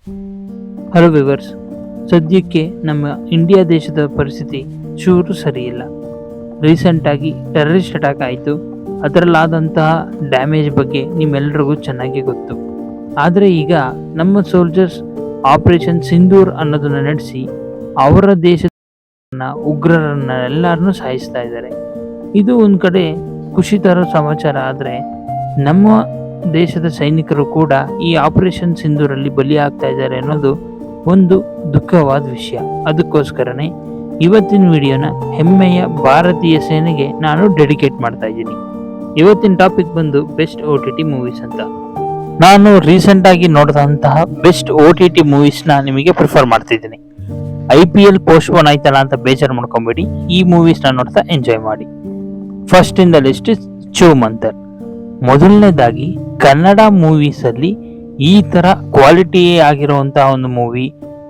Hello viewers, ಸದ್ಯಕ್ಕೆ ನಮ್ಮ India ದೇಶದ ಪರಿಸ್ಥಿತಿ ಚೂರು ಸರಿಯಿಲ್ಲ. ರೀಸೆಂಟಾಗಿ ಟೆರರಿಸ್ಟ್ ಅಟ್ಯಾಕ್ ಆಯಿತು. ಅದರಲ್ಲಾದಂತಹ ಡ್ಯಾಮೇಜ್ ಬಗ್ಗೆ ನಿಮ್ಮೆಲ್ಲರಿಗೂ ಚೆನ್ನಾಗಿ ಗೊತ್ತು. ಆದರೆ ಈಗ ನಮ್ಮ ಸೋಲ್ಜರ್ಸ್ ಆಪರೇಷನ್ ಸಿಂಧೂರ್ ಅನ್ನೋದನ್ನು ನಡೆಸಿ ಅವರ ದೇಶದ ಉಗ್ರರನ್ನೆಲ್ಲರನ್ನೂ ಸಾಯಿಸ್ತಾ ಇದ್ದಾರೆ. ಇದು ಒಂದು ಕಡೆ ಖುಷಿ ತರೋ ಸಮಾಚಾರ. ಆದರೆ ನಮ್ಮ ದೇಶದ ಸೈನಿಕರು ಕೂಡ ಈ ಆಪರೇಷನ್ ಸಿಂಧೂರಲ್ಲಿ ಬಲಿಯಾಗ್ತಾ ಇದ್ದಾರೆ ಅನ್ನೋದು ಒಂದು ದುಃಖವಾದ ವಿಷಯ. ಅದಕ್ಕೋಸ್ಕರನೇ ಇವತ್ತಿನ ವಿಡಿಯೋನ ಹೆಮ್ಮೆಯ ಭಾರತೀಯ ಸೇನೆಗೆ ನಾನು ಡೆಡಿಕೇಟ್ ಮಾಡ್ತಾ ಇದ್ದೀನಿ. ಇವತ್ತಿನ ಟಾಪಿಕ್ ಬಂದು ಬೆಸ್ಟ್ OTT ಮೂವೀಸ್ ಅಂತ. ನಾನು ರೀಸೆಂಟಾಗಿ ನೋಡಿದಂತಹ ಬೆಸ್ಟ್ OTT ಮೂವೀಸ್ನ ನಿಮಗೆ ಪ್ರಿಫರ್ ಮಾಡ್ತಿದ್ದೀನಿ. IPL ಪೋಸ್ಟ್ಪೋನ್ ಆಯ್ತಲ್ಲ ಅಂತ ಬೇಜಾರು ಮಾಡ್ಕೊಂಬೇಡಿ, ಈ ಮೂವೀಸ್ನ ನೋಡ್ತಾ ಎಂಜಾಯ್ ಮಾಡಿ. First in the list is Choomantar. ಮೊದಲನೇದಾಗಿ ಕನ್ನಡ ಮೂವೀಸಲ್ಲಿ ಈ ಥರ ಕ್ವಾಲಿಟಿ ಆಗಿರುವಂತಹ ಒಂದು ಮೂವಿ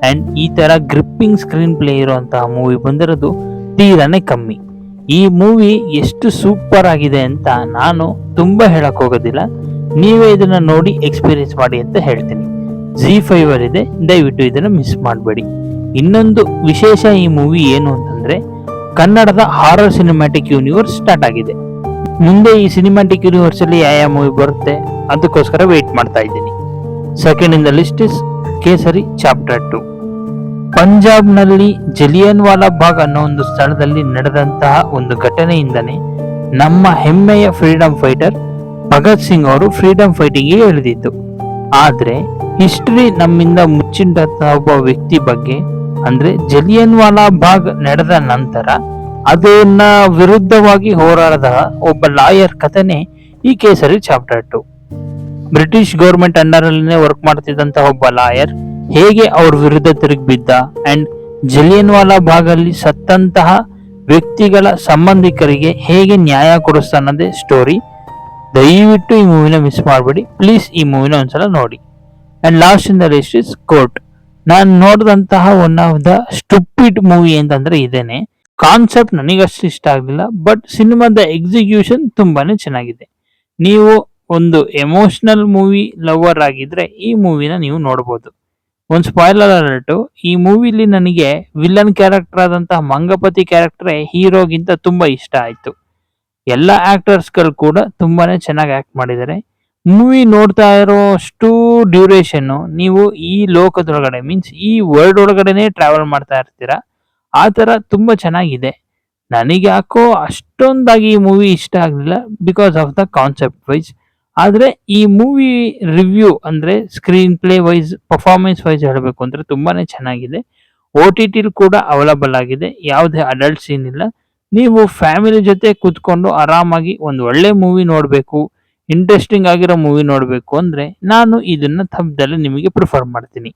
ಆ್ಯಂಡ್ ಈ ಥರ ಗ್ರಿಪ್ಪಿಂಗ್ ಸ್ಕ್ರೀನ್ ಪ್ಲೇ ಇರುವಂತಹ ಮೂವಿ ಬಂದಿರೋದು ತೀರಾನೇ ಕಮ್ಮಿ. ಈ ಮೂವಿ ಎಷ್ಟು ಸೂಪರ್ ಆಗಿದೆ ಅಂತ ನಾನು ತುಂಬ ಹೇಳಕ್ ಹೋಗೋದಿಲ್ಲ, ನೀವೇ ಇದನ್ನು ನೋಡಿ ಎಕ್ಸ್ಪೀರಿಯನ್ಸ್ ಮಾಡಿ ಅಂತ ಹೇಳ್ತೀನಿ. ZEE5 ಇದೆ, ದಯವಿಟ್ಟು ಇದನ್ನು ಮಿಸ್ ಮಾಡಬೇಡಿ. ಇನ್ನೊಂದು ವಿಶೇಷ ಈ ಮೂವಿ ಏನು ಅಂತಂದರೆ ಕನ್ನಡದ ಹಾರರ್ ಸಿನಿಮ್ಯಾಟಿಕ್ ಯೂನಿವರ್ಸ್ ಸ್ಟಾರ್ಟ್ ಆಗಿದೆ. ಮುಂದೆ ಈ ಸಿನಿಮ್ಯಾಟಿಕ್ ಯೂನಿವರ್ಸ್ ಅಲ್ಲಿ ಯಾವ ಮೂವಿ ಬರುತ್ತೆ ಅದಕ್ಕೋಸ್ಕರ ವೇಟ್ ಮಾಡ್ತಾ ಇದ್ದೀನಿ. Second in the list is ಕೇಸರಿ ಚಾಪ್ಟರ್ 2. ಪಂಜಾಬ್ನಲ್ಲಿ ಜಲಿಯನ್ ವಾಲಾ ಬಾಗ್ ಅನ್ನೋ ಒಂದು ಸ್ಥಳದಲ್ಲಿ ನಡೆದಂತಹ ಒಂದು ಘಟನೆಯಿಂದನೇ ನಮ್ಮ ಹೆಮ್ಮೆಯ ಫ್ರೀಡಮ್ ಫೈಟರ್ ಭಗತ್ ಸಿಂಗ್ ಅವರು ಫ್ರೀಡಮ್ ಫೈಟಿಂಗ್ಗೆ ಇಳಿದಿತ್ತು. ಆದ್ರೆ ಹಿಸ್ಟರಿ ನಮ್ಮಿಂದ ಮುಚ್ಚಿಟ್ಟಂತಹ ಒಬ್ಬ ವ್ಯಕ್ತಿ ಬಗ್ಗೆ, ಅಂದ್ರೆ ಜಲಿಯನ್ ವಾಲಾ ಬಾಗ್ ನಡೆದ ನಂತರ ಅದನ್ನ ವಿರುದ್ಧವಾಗಿ ಹೋರಾಡಿದ ಒಬ್ಬ ಲಾಯರ್ ಕಥೆನೆ ಈ Kesari chapter 2. British government under ಅಲ್ಲಿನೇ ವರ್ಕ್ ಮಾಡ್ತಿದ್ದಂತಹ ಒಬ್ಬ ಲಾಯರ್ ಹೇಗೆ ಅವ್ರ ವಿರುದ್ಧ ತಿರುಗಿ ಬಿದ್ದ ಅಂಡ್ ಜಲಿಯನ್ ವಾಲಾ ಬಾಗ್ ಅಲ್ಲಿ ಸತ್ತಂತಹ ವ್ಯಕ್ತಿಗಳ ಸಂಬಂಧಿಕರಿಗೆ ಹೇಗೆ ನ್ಯಾಯ ಕೊಡಿಸ್ತಾ ಅನ್ನೋದೇ ಸ್ಟೋರಿ. ದಯವಿಟ್ಟು ಈ ಮೂವಿನ ಮಿಸ್ ಮಾಡಬೇಡಿ ಪ್ಲೀಸ್, ಈ ಮೂವಿನ ಒಂದ್ಸಲ ನೋಡಿ. And last in the list is court. ನಾನು ನೋಡಿದಂತಹ one of the stupid movie ಅಂತಂದ್ರೆ ಇದೇನೆ. ಕಾನ್ಸೆಪ್ಟ್ ನನಗಷ್ಟು ಇಷ್ಟ ಆಗಲಿಲ್ಲ, ಬಟ್ ಸಿನಿಮಾದ ಎಕ್ಸಿಕ್ಯೂಷನ್ ತುಂಬಾನೇ ಚೆನ್ನಾಗಿದೆ. ನೀವು ಒಂದು ಎಮೋಷನಲ್ ಮೂವಿ ಲವರ್ ಆಗಿದ್ರೆ ಈ ಮೂವಿನ ನೀವು ನೋಡ್ಬೋದು. ಒಂದು ಸ್ಪಾಯ್ಲರ್ ಅಲರ್ಟ್, ಈ ಮೂವಿಲಿ ನನಗೆ ವಿಲನ್ ಕ್ಯಾರೆಕ್ಟರ್ ಆದಂತಹ ಮಂಗಪತಿ ಕ್ಯಾರೆಕ್ಟರ್ ಹೀರೋಗಿಂತ ತುಂಬಾ ಇಷ್ಟ ಆಯ್ತು. ಎಲ್ಲ ಆಕ್ಟರ್ಸ್ಗಳು ಕೂಡ ತುಂಬಾನೇ ಚೆನ್ನಾಗಿ ಆಕ್ಟ್ ಮಾಡಿದ್ದಾರೆ. ಮೂವಿ ನೋಡ್ತಾ ಇರೋಷ್ಟು ಡ್ಯೂರೇಷನ್ ನೀವು ಈ ಲೋಕದೊಳಗಡೆ ಮೀನ್ಸ್ ಈ ವರ್ಲ್ಡ್ ಒಳಗಡೆನೆ ಟ್ರಾವೆಲ್ ಮಾಡ್ತಾ ಇರ್ತೀರಾ. ಆ ಥರ ತುಂಬ ಚೆನ್ನಾಗಿದೆ. ನನಗೆ ಯಾಕೋ ಅಷ್ಟೊಂದಾಗಿ ಈ ಮೂವಿ ಇಷ್ಟ ಆಗಲಿಲ್ಲ because of the concept wise. ಆದರೆ ಈ ಮೂವಿ ರಿವ್ಯೂ ಅಂದರೆ screen play wise, performance wise ಹೇಳಬೇಕು ಅಂದರೆ ತುಂಬಾ ಚೆನ್ನಾಗಿದೆ. OTT ಕೂಡ ಅವೈಲಬಲ್ ಆಗಿದೆ, ಯಾವುದೇ ಅಡಲ್ಟ್ ಸೀನ್ ಇಲ್ಲ. ನೀವು ಫ್ಯಾಮಿಲಿ ಜೊತೆ ಕೂತ್ಕೊಂಡು ಆರಾಮಾಗಿ ಒಂದು ಒಳ್ಳೆ ಮೂವಿ ನೋಡಬೇಕು, ಇಂಟ್ರೆಸ್ಟಿಂಗ್ ಆಗಿರೋ ಮೂವಿ ನೋಡಬೇಕು ಅಂದರೆ ನಾನು ಇದನ್ನು ತಪ್ಪದಲ್ಲಿ ನಿಮಗೆ ಪ್ರಿಫರ್ ಮಾಡ್ತೀನಿ.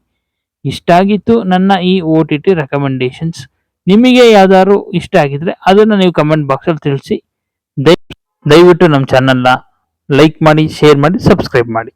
ಇಷ್ಟಾಗಿತ್ತು ನನ್ನ ಈ OTT ರೆಕಮೆಂಡೇಶನ್ಸ್. ನಿಮಗೆ ಯಾವ್ದಾದ್ರು ಇಷ್ಟ ಆಗಿದ್ರೆ ಅದನ್ನು ನೀವು ಕಮೆಂಟ್ ಬಾಕ್ಸಲ್ಲಿ ತಿಳಿಸಿ. ದಯವಿಟ್ಟು ನಮ್ಮ ಚಾನಲ್ನ ಲೈಕ್ ಮಾಡಿ, ಶೇರ್ ಮಾಡಿ, ಸಬ್ಸ್ಕ್ರೈಬ್ ಮಾಡಿ.